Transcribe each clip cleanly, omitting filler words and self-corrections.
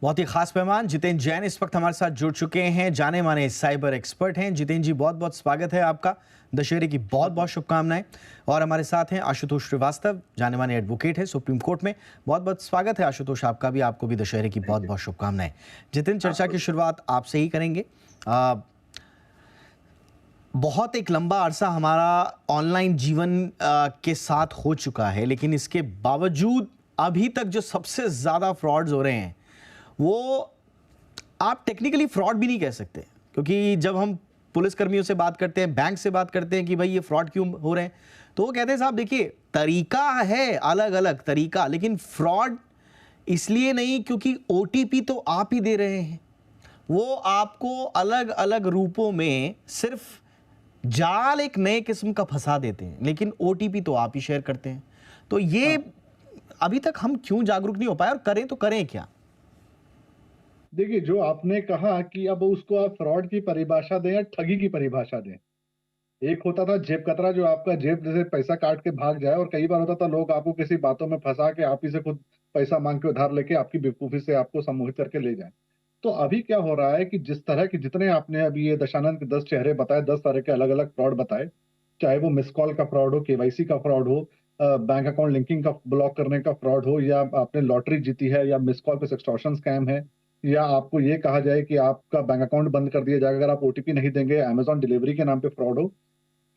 बहुत ही खास मेहमान जितेंद्र जैन इस वक्त हमारे साथ जुड़ चुके हैं। जाने माने साइबर एक्सपर्ट हैं। जितेंद्र जी, बहुत बहुत स्वागत है आपका। दशहरे की बहुत बहुत शुभकामनाएं। और हमारे साथ हैं आशुतोष श्रीवास्तव, जाने माने एडवोकेट है सुप्रीम कोर्ट में। बहुत बहुत स्वागत है आशुतोष आपका भी। आपको भी दशहरे की बहुत थैंक यू। बहुत शुभकामनाएं। जितेंद्र, चर्चा आपको की भी। शुरुआत आपसे ही करेंगे। आ, बहुत एक लंबा अरसा हमारा ऑनलाइन जीवन के साथ हो चुका है, लेकिन इसके बावजूद अभी तक जो सबसे ज्यादा फ्रॉड्स हो रहे हैं वो आप टेक्निकली फ्रॉड भी नहीं कह सकते, क्योंकि जब हम पुलिसकर्मियों से बात करते हैं, बैंक से बात करते हैं कि भाई ये फ्रॉड क्यों हो रहे हैं, तो वो कहते हैं साहब देखिए तरीका है, अलग अलग तरीका, लेकिन फ्रॉड इसलिए नहीं क्योंकि ओटीपी तो आप ही दे रहे हैं। वो आपको अलग अलग रूपों में सिर्फ जाल एक नए किस्म का फंसा देते हैं, लेकिन ओटीपी तो आप ही शेयर करते हैं। तो ये हाँ, अभी तक हम क्यों जागरूक नहीं हो पाए, और करें तो करें क्या? देखिए जो आपने कहा कि अब उसको आप फ्रॉड की परिभाषा दें या ठगी की परिभाषा दें। एक होता था जेब कतरा, जो आपका जेब जैसे पैसा काट के भाग जाए, और कई बार होता था लोग आपको किसी बातों में फंसा के आप ही से खुद पैसा मांग के उधार लेके आपकी बेवकूफी से आपको सम्मोहित करके ले जाए। तो अभी क्या हो रहा है कि जिस तरह की, जितने आपने अभी ये दशानंद के 10 चेहरे बताए, 10 तरह के अलग अलग फ्रॉड बताए, चाहे वो मिस कॉल का फ्रॉड हो, केवाईसी का फ्रॉड हो, बैंक अकाउंट लिंकिंग का ब्लॉक करने का फ्रॉड हो, या आपने लॉटरी जीती है, या मिस कॉल पे एक्सटॉर्शन स्कैम है, या आपको ये कहा जाए कि आपका बैंक अकाउंट बंद कर दिया जाएगा अगर आप ओटीपी नहीं देंगे, अमेजॉन डिलीवरी के नाम पे फ्रॉड हो।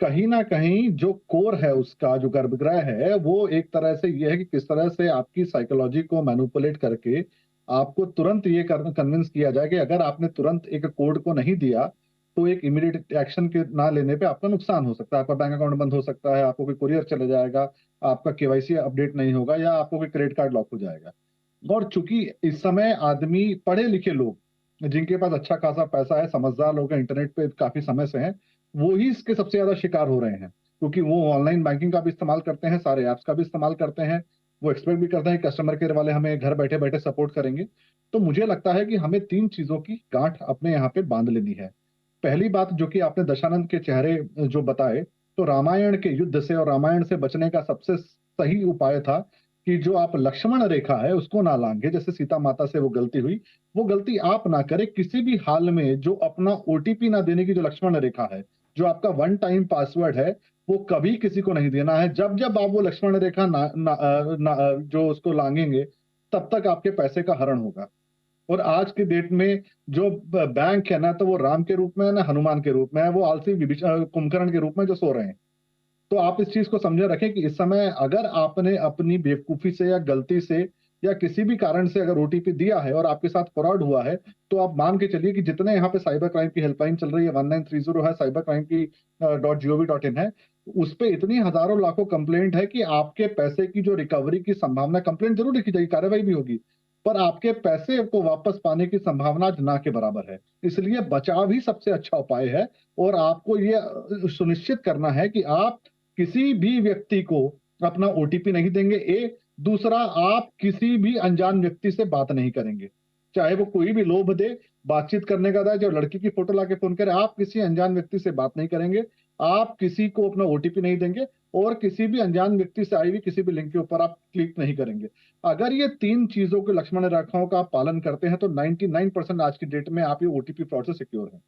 कहीं ना कहीं जो कोर है उसका, जो गर्भगृह है, वो एक तरह से ये है कि किस तरह से आपकी साइकोलॉजी को मैनिपुलेट करके आपको तुरंत ये कन्विंस किया जाए कि अगर आपने तुरंत एक कोड को नहीं दिया तो एक इमीडिएट एक्शन के ना लेने पे आपका नुकसान हो सकता है, आपका बैंक अकाउंट बंद हो सकता है, आपको कोई कुरियर चले जाएगा, आपका केवाईसी अपडेट नहीं होगा, या आपको कोई क्रेडिट कार्ड लॉक हो जाएगा। और चूंकि इस समय आदमी पढ़े लिखे लोग, जिनके पास अच्छा खासा पैसा है, समझदार लोग हैं, इंटरनेट पे काफी समय से हैं, वो ही इसके सबसे ज्यादा शिकार हो रहे हैं, क्योंकि वो ऑनलाइन बैंकिंग का भी इस्तेमाल करते हैं, सारे ऐप्स का भी इस्तेमाल करते हैं। वो एक्सपेक्ट भी करते हैं कस्टमर केयर वाले हमें घर बैठे बैठे सपोर्ट करेंगे। तो मुझे लगता है कि हमें तीन चीजों की गांठ अपने यहाँ पे बांध लेनी है। पहली बात, जो कि आपने दशानंद के चेहरे जो बताए, तो रामायण के युद्ध से और रामायण से बचने का सबसे सही उपाय था कि जो आप लक्ष्मण रेखा है उसको ना लांघे। जैसे सीता माता से वो गलती हुई, वो गलती आप ना करें किसी भी हाल में। जो अपना ओटीपी ना देने की जो लक्ष्मण रेखा है, जो आपका वन टाइम पासवर्ड है, वो कभी किसी को नहीं देना है। जब जब आप वो लक्ष्मण रेखा जो उसको लांघेंगे, तब तक आपके पैसे का हरण होगा। और आज के डेट में जो बैंक है ना, तो वो राम के रूप में है ना हनुमान के रूप में है, वो आलसी कुंभकर्ण के रूप में जो सो रहे हैं। तो आप इस चीज को समझे रखें कि इस समय अगर आपने अपनी बेवकूफी से या गलती से या किसी भी कारण से अगर ओटीपी दिया है और आपके साथ फ्रॉड हुआ है, तो आप मान के चलिए कि जितने यहाँ पे साइबर क्राइम की हेल्पलाइन चल रही है, 1930 है, साइबर क्राइम की .gov.in है, उस पे इतनी हजारों लाखों कंप्लेंट है कि आपके पैसे की जो रिकवरी की संभावना, कंप्लेंट जरूर लिखी जाएगी, कार्रवाई भी होगी, पर आपके पैसे को वापस पाने की संभावना आज ना के बराबर है। इसलिए बचाव ही सबसे अच्छा उपाय है। और आपको ये सुनिश्चित करना है कि आप किसी भी व्यक्ति को अपना ओटीपी नहीं देंगे। दूसरा, आप किसी भी अनजान व्यक्ति से बात नहीं करेंगे, चाहे वो कोई भी लोभ दे, बातचीत करने का था, जो लड़की की फोटो लाके फोन करे, आप किसी अनजान व्यक्ति से बात नहीं करेंगे, आप किसी को अपना ओटीपी नहीं देंगे, और किसी भी अनजान व्यक्ति से आई हुई किसी भी लिंक के ऊपर आप क्लिक नहीं करेंगे। अगर ये तीन चीजों के लक्ष्मण रेखाओं का आप पालन करते हैं, तो 99% आज की डेट में आप ये ओटीपी फ्रॉड से सिक्योर हैं।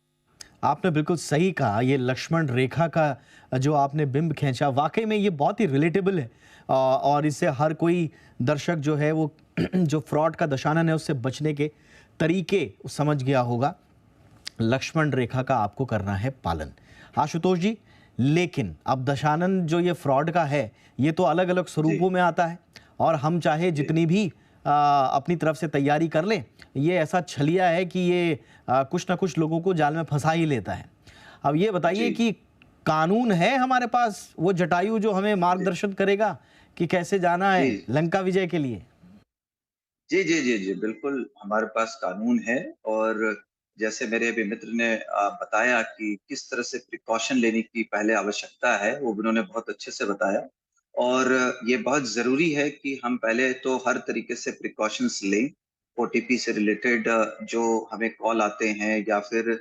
आपने बिल्कुल सही कहा। ये लक्ष्मण रेखा का जो आपने बिंब खींचा, वाकई में ये बहुत ही रिलेटेबल है। और इससे हर कोई दर्शक जो है वो जो फ्रॉड का दशानन है उससे बचने के तरीके समझ गया होगा। लक्ष्मण रेखा का आपको करना है पालन, आशुतोष जी। लेकिन अब दशानन जो ये फ्रॉड का है, ये तो अलग अलग जी। स्वरूपों में आता है, और हम चाहे जी। जितनी भी अपनी तरफ से तैयारी कर लें, ये ऐसा छलिया है कि ये कुछ ना कुछ लोगों को जाल में फंसा ही लेता है। अब ये बताइए जी। कि कानून है हमारे पास, वो जटायु जो हमें जी। मार्गदर्शन करेगा कि कैसे जाना जी। है लंका विजय के लिए? जी, जी, जी, जी, बिल्कुल हमारे पास कानून है। और जैसे मेरे अभी मित्र ने बताया कि किस तरह से प्रिकॉशन लेने की पहले आवश्यकता है, वो भी उन्होंने बहुत अच्छे से बताया। और ये बहुत ज़रूरी है कि हम पहले तो हर तरीके से प्रिकॉशंस लें। ओटीपी से रिलेटेड जो हमें कॉल आते हैं या फिर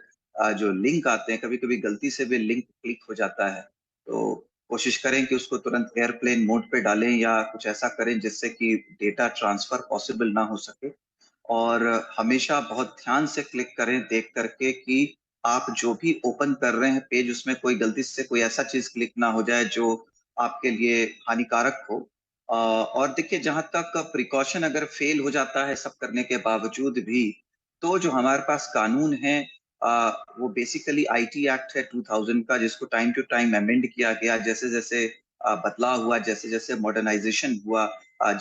जो लिंक आते हैं, कभी-कभी गलती से भी लिंक क्लिक हो जाता है, तो कोशिश करें कि उसको तुरंत एयरप्लेन मोड पे डालें या कुछ ऐसा करें जिससे कि डेटा ट्रांसफर पॉसिबल ना हो सके। और हमेशा बहुत ध्यान से क्लिक करें देख करके कि आप जो भी ओपन कर रहे हैं पेज, उसमें कोई गलती से कोई ऐसा चीज़ क्लिक ना हो जाए जो आपके लिए हानिकारक हो। और देखिए, जहाँ तक प्रिकॉशन अगर फ़ेल हो जाता है सब करने के बावजूद भी, तो जो हमारे पास कानून है वो बेसिकली आईटी एक्ट है 2000 का, जिसको टाइम टू टाइम अमेंड किया गया। जैसे-जैसे बदलाव हुआ, जैसे-जैसे मॉडर्नाइज़ेशन हुआ,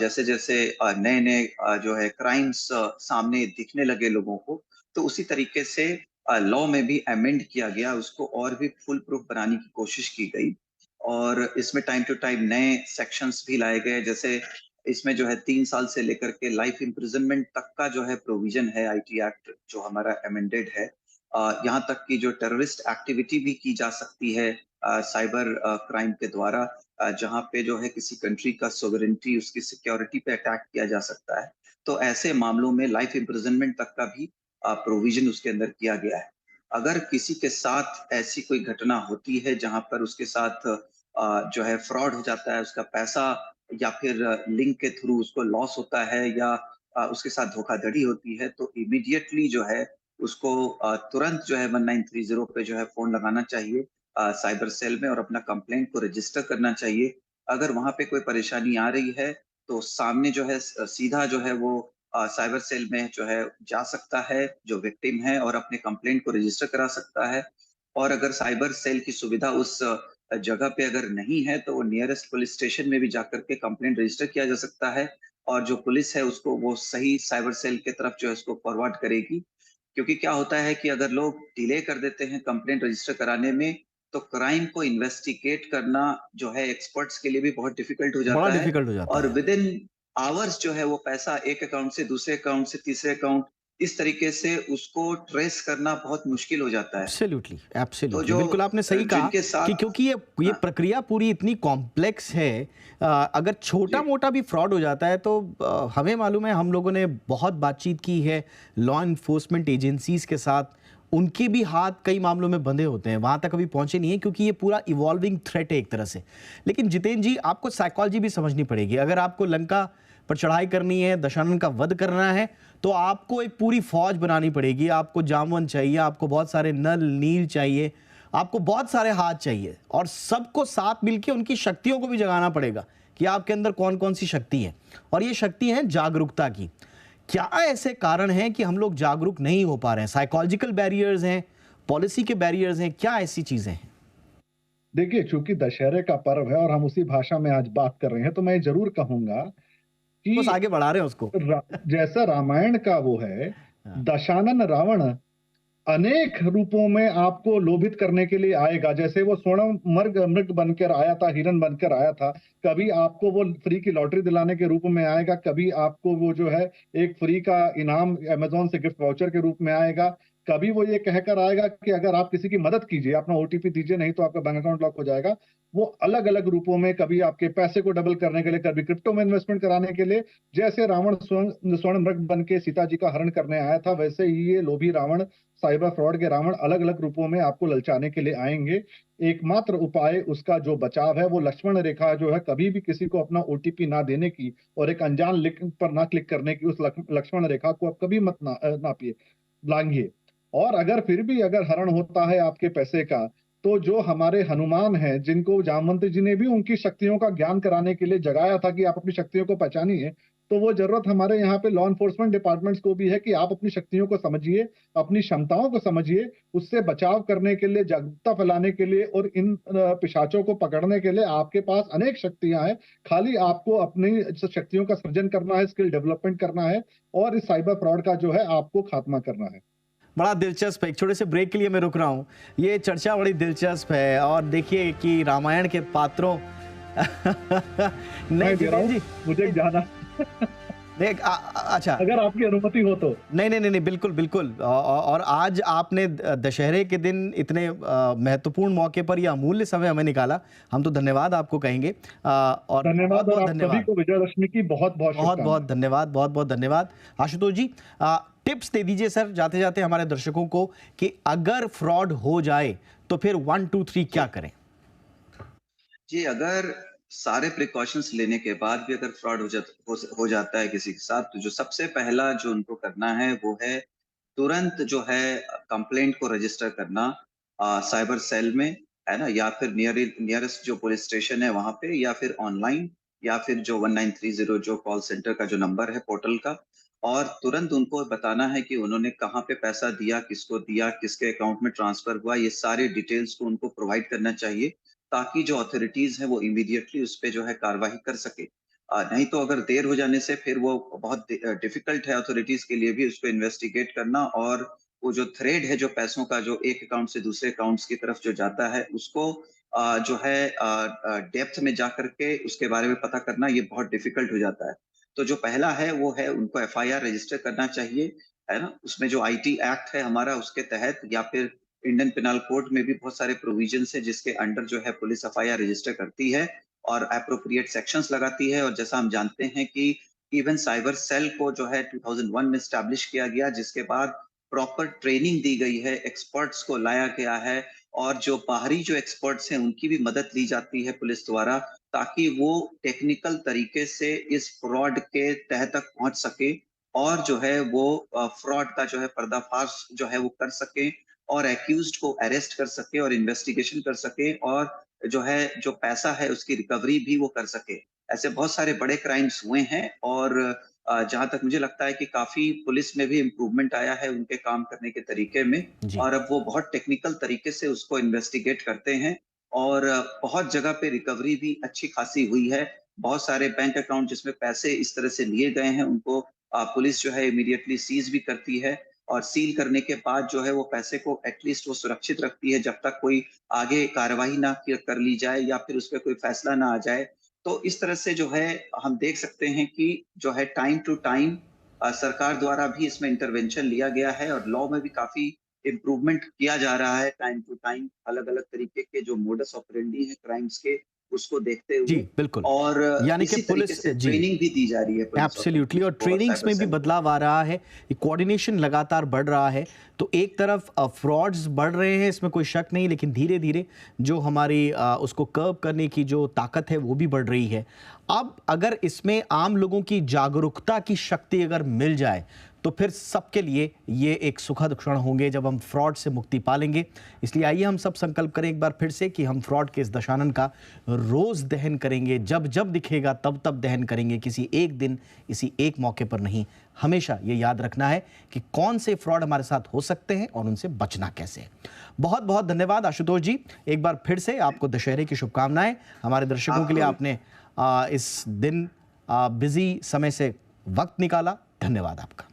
जैसे-जैसे नए-नए जो है क्राइम्स सामने दिखने लगे लोगों को, तो उसी तरीके से लॉ में भी अमेंड किया गया, उसको और भी फुल प्रूफ बनाने की कोशिश की गई। और इसमें टाइम टू टाइम नए सेक्शंस भी लाए गए, जैसे इसमें जो है 3 साल से लेकर के लाइफ इम्प्रिजनमेंट तक का जो है प्रोविजन है आईटी एक्ट जो हमारा अमेंडेड है। यहाँ तक कि जो टेररिस्ट एक्टिविटी भी की जा सकती है साइबर क्राइम के द्वारा, जहाँ पे जो है किसी कंट्री का सोवरेनिटी, उसकी सिक्योरिटी पे अटैक किया जा सकता है। तो ऐसे मामलों में लाइफ इम्प्रिजनमेंट तक का भी प्रोविजन उसके अंदर किया गया है। अगर किसी के साथ ऐसी कोई घटना होती है जहाँ पर उसके साथ जो है फ्रॉड हो जाता है, उसका पैसा या फिर लिंक के थ्रू उसको लॉस होता है, या उसके साथ धोखाधड़ी होती है, तो इमीडिएटली जो है उसको तुरंत जो है 1930 पे जो है फ़ोन लगाना चाहिए साइबर सेल में, और अपना कंप्लेंट को रजिस्टर करना चाहिए। अगर वहाँ पे कोई परेशानी आ रही है, तो सामने जो है सीधा जो है वो साइबर सेल में जो है जा सकता है, जो विक्टिम है, और अपने कंप्लेंट को रजिस्टर करा सकता है। और अगर साइबर सेल की सुविधा उस जगह पे अगर नहीं है, तो वो नियरेस्ट पुलिस स्टेशन में भी जाकर के कंप्लेंट रजिस्टर किया जा सकता है, और जो पुलिस है उसको वो सही साइबर सेल की तरफ जो है उसको फॉरवर्ड करेगी। क्योंकि क्या होता है कि अगर लोग डिले कर देते हैं कंप्लेंट रजिस्टर कराने में, तो क्राइम को इन्वेस्टिगेट करना जो है एक्सपर्ट्स के लिए भी बहुत डिफिकल्ट हो बड़ा जाता है, डिफिकल्ट हो जाता और है। विद इन आवर्स जो है वो पैसा एक अकाउंट से दूसरे अकाउंट से तीसरे अकाउंट, इस तरीके से उसको ट्रेस करना बहुत मुश्किल हो जाता है। एब्सोल्युटली, तो एब्सोल्युटली, जो बिल्कुल आपने सही कहा जिनके कि साथ क्योंकि ये हाँ, प्रक्रिया पूरी इतनी कॉम्प्लेक्स है। अगर जी, छोटा-मोटा भी फ्रॉड हो जाता है तो हमें मालूम है, हम लोगों ने बहुत बातचीत की है लॉ एनफोर्समेंट एजेंसीज़ के साथ, उनके भी हाथ कई मामलों में बंधे होते हैं, वहाँ तक अभी पहुँचे नहीं हैं क्योंकि ये पूरा इवॉल्विंग थ्रेट है एक तरह से। लेकिन जितेंद्र जी, आपको साइकोलॉजी भी समझनी पड़ेगी। अगर आपको लंका पर चढ़ाई करनी है, दशानन का वध करना है, तो आपको एक पूरी फौज बनानी पड़ेगी। आपको जामवन चाहिए, आपको बहुत सारे नल नील चाहिए, आपको बहुत सारे हाथ चाहिए, और सबको साथ मिलके उनकी शक्तियों को भी जगाना पड़ेगा कि आपके अंदर कौन कौन सी शक्ति है, और ये शक्ति है जागरूकता की। क्या ऐसे कारण हैं कि हम लोग जागरूक नहीं हो पा रहे हैं? साइकोलॉजिकल बैरियर्स हैं, पॉलिसी के बैरियर्स हैं, क्या ऐसी चीजें हैं? देखिए, चूंकि दशहरे का पर्व है और हम उसी भाषा में आज बात कर रहे हैं, तो मैं जरूर कहूंगा बस कि आगे बढ़ा रहे हैं उसको। जैसा रामायण का वो है, हाँ, दशानन रावण अनेक रूपों में आपको लोभित करने के लिए आएगा। जैसे वो स्वर्ण मर्ग मृग बनकर आया था, हिरन बनकर आया था। कभी आपको वो फ्री की लॉटरी दिलाने के रूप में आएगा, कभी आपको वो जो है एक फ्री का इनाम अमेज़न से गिफ्ट वाउचर के रूप में आएगा। कभी वो ये कहकर आएगा कि अगर आप किसी की मदद कीजिए, अपना ओटीपी दीजिए, नहीं तो आपका बैंक अकाउंट लॉक हो जाएगा। वो अलग-अलग रूपों में, कभी आपके पैसे को डबल करने के लिए, कभी क्रिप्टो में इन्वेस्टमेंट कराने के लिए। जैसे रावण स्वर्ण स्वर्ण मृग बन के सीता जी का हरण करने आया था, वैसे ही ये लोभी रावण, साइबर फ्रॉड के रावण अलग-अलग रूपों में आपको ललचाने के लिए आएँगे। एकमात्र उपाय उसका जो बचाव है, वो लक्ष्मण रेखा जो है, कभी भी किसी को अपना ओटीपी ना देने की और एक अनजान लिंक पर ना क्लिक करने की, उस लक्ष्मण रेखा को आप कभी मत नापिए, लांघिए। और अगर फिर भी अगर हरण होता है आपके पैसे का, तो जो हमारे हनुमान हैं, जिनको जामवंत जी ने भी उनकी शक्तियों का ज्ञान कराने के लिए जगाया था कि आप अपनी शक्तियों को पहचानिए, तो वो ज़रूरत हमारे यहाँ पे लॉ एनफोर्समेंट डिपार्टमेंट्स को भी है कि आप अपनी शक्तियों को समझिए, अपनी क्षमताओं को समझिए, उससे बचाव करने के लिए, जागरूकता फैलाने के लिए और इन पिशाचों को पकड़ने के लिए आपके पास अनेक शक्तियाँ हैं। खाली आपको अपनी शक्तियों का सृजन करना है, स्किल डेवलपमेंट करना है और इस साइबर फ्रॉड का जो है आपको खात्मा करना है। बड़ा दिलचस्प है। एक छोटे से ब्रेक के लिए मैं रुक रहा हूँ। ये चर्चा बड़ी दिलचस्प है, और देखिए कि रामायण के पात्रों नहीं मैं दे रहा जितेंद्र हूँ, जी, मुझे एक जाना देख अच्छा, अगर आपकी अनुमति हो तो। नहीं नहीं नहीं नहीं, बिल्कुल बिल्कुल। और आज आपने दशहरे के दिन इतने महत्वपूर्ण मौके पर यह अमूल्य समय हमें निकाला, हम तो धन्यवाद आपको कहेंगे। और बहुत धन्यवाद और बहुत आप सभी धन्यवाद, को विजयदशमी की बहुत-बहुत बहुत बहुत शुभकामनाएँ। धन्यवाद, बहुत बहुत धन्यवाद। आशुतोष जी, टिप्स दे दीजिए सर जाते जाते हमारे दर्शकों को कि अगर फ्रॉड हो जाए तो फिर 1 2 3 क्या करें? जी, अगर सारे प्रिकॉशंस लेने के बाद भी अगर फ्रॉड हो जाता है किसी के साथ, तो जो सबसे पहला जो उनको करना है वो है तुरंत जो है कंप्लेंट को रजिस्टर करना साइबर सेल में, है ना? या फिर नियरेस्ट जो पुलिस स्टेशन है वहां पे, या फिर ऑनलाइन, या फिर जो 1930 जो कॉल सेंटर का जो नंबर है पोर्टल का, और तुरंत उनको बताना है कि उन्होंने कहाँ पे पैसा दिया, किसके अकाउंट में ट्रांसफर हुआ, ये सारे डिटेल्स को उनको प्रोवाइड करना चाहिए, ताकि जो अथॉरिटीज है वो इमीडिएटली उस पे जो है कार्रवाई कर सके। नहीं तो अगर देर हो जाने से फिर वो बहुत डिफिकल्ट है अथॉरिटीज के लिए भी उसको इन्वेस्टिगेट करना, और वो जो थ्रेड है जो पैसों का जो एक अकाउंट से दूसरे अकाउंट्स की तरफ जो जाता है उसको जो है डेप्थ में जा करके उसके बारे में पता करना, ये बहुत डिफिकल्ट हो जाता है। तो जो पहला है वो है उनको एफआईआर रजिस्टर करना चाहिए, है ना? उसमें जो आईटी एक्ट है हमारा उसके तहत, या फिर इंडियन पिनल कोड में भी बहुत सारे प्रोविजंस है जिसके अंडर जो है पुलिस एफआईआर रजिस्टर करती है और एप्रोप्रिएट सेक्शंस लगाती है। और जैसा हम जानते हैं कि इवन साइबर सेल को जो है 2001 में स्टैब्लिश किया गया, जिसके बाद प्रॉपर ट्रेनिंग दी गई है, एक्सपर्ट्स को लाया गया है, और जो बाहरी जो एक्सपर्ट्स हैं उनकी भी मदद ली जाती है पुलिस द्वारा, ताकि वो टेक्निकल तरीके से इस फ्रॉड के तह तक पहुंच सके, और जो है वो फ्रॉड का जो है पर्दाफाश जो है वो कर सके, और एक्यूज्ड को अरेस्ट कर सके और इन्वेस्टिगेशन कर सके, और जो है जो पैसा है उसकी रिकवरी भी वो कर सके। ऐसे बहुत सारे बड़े क्राइम्स हुए हैं, और जहाँ तक मुझे लगता है कि काफ़ी पुलिस में भी इम्प्रूवमेंट आया है उनके काम करने के तरीके में, जी। और अब वो बहुत टेक्निकल तरीके से उसको इन्वेस्टिगेट करते हैं, और बहुत जगह पे रिकवरी भी अच्छी खासी हुई है। बहुत सारे बैंक अकाउंट जिसमें पैसे इस तरह से लिए गए हैं उनको पुलिस जो है इमीडिएटली सीज़ भी करती है, और सील करने के बाद जो है वो पैसे को एटलीस्ट वो सुरक्षित रखती है जब तक कोई आगे कार्रवाई ना कर ली जाए या फिर उस पे कोई फैसला ना आ जाए। तो इस तरह से जो है हम देख सकते हैं कि जो है टाइम टू टाइम सरकार द्वारा भी इसमें इंटरवेंशन लिया गया है, और लॉ में भी काफ़ी इम्प्रूवमेंट किया जा रहा है टाइम टू टाइम, अलग-अलग तरीके के जो मोडस ऑपरेंडी है क्राइम्स के, उसको देखते जी, हुए, बिल्कुल। और यानी कि इसी तरीके पुलिस से जी। ट्रेनिंग भी दी जा रही है पुलिस एब्सोल्युटली, अथॉरिटीज और को और ट्रेनिंग्स साइबर में भी सेल को। बदलाव आ रहा है, ये कोऑर्डिनेशन लगातार बढ़ रहा है। तो एक तरफ फ्रॉड्स बढ़ रहे हैं, इसमें कोई शक नहीं, लेकिन धीरे धीरे जो हमारी उसको कर्व करने की जो ताकत है वो भी बढ़ रही है। अब अगर इसमें आम लोगों की जागरूकता की शक्ति अगर मिल जाए तो फिर सबके लिए ये एक सुखद क्षण होंगे जब हम फ्रॉड से मुक्ति पालेंगे। इसलिए आइए हम सब संकल्प करें एक बार फिर से कि हम फ्रॉड के इस दशानन का रोज दहन करेंगे, जब जब दिखेगा तब तब दहन करेंगे, किसी एक दिन, इसी एक मौके पर नहीं। हमेशा ये याद रखना है कि कौन से फ्रॉड हमारे साथ हो सकते हैं और उनसे बचना कैसे है। बहुत बहुत धन्यवाद आशुतोष जी, एक बार फिर से आपको दशहरे की शुभकामनाएं। हमारे दर्शकों के लिए आपने इस दिन बिजी समय से वक्त निकाला, धन्यवाद आपका।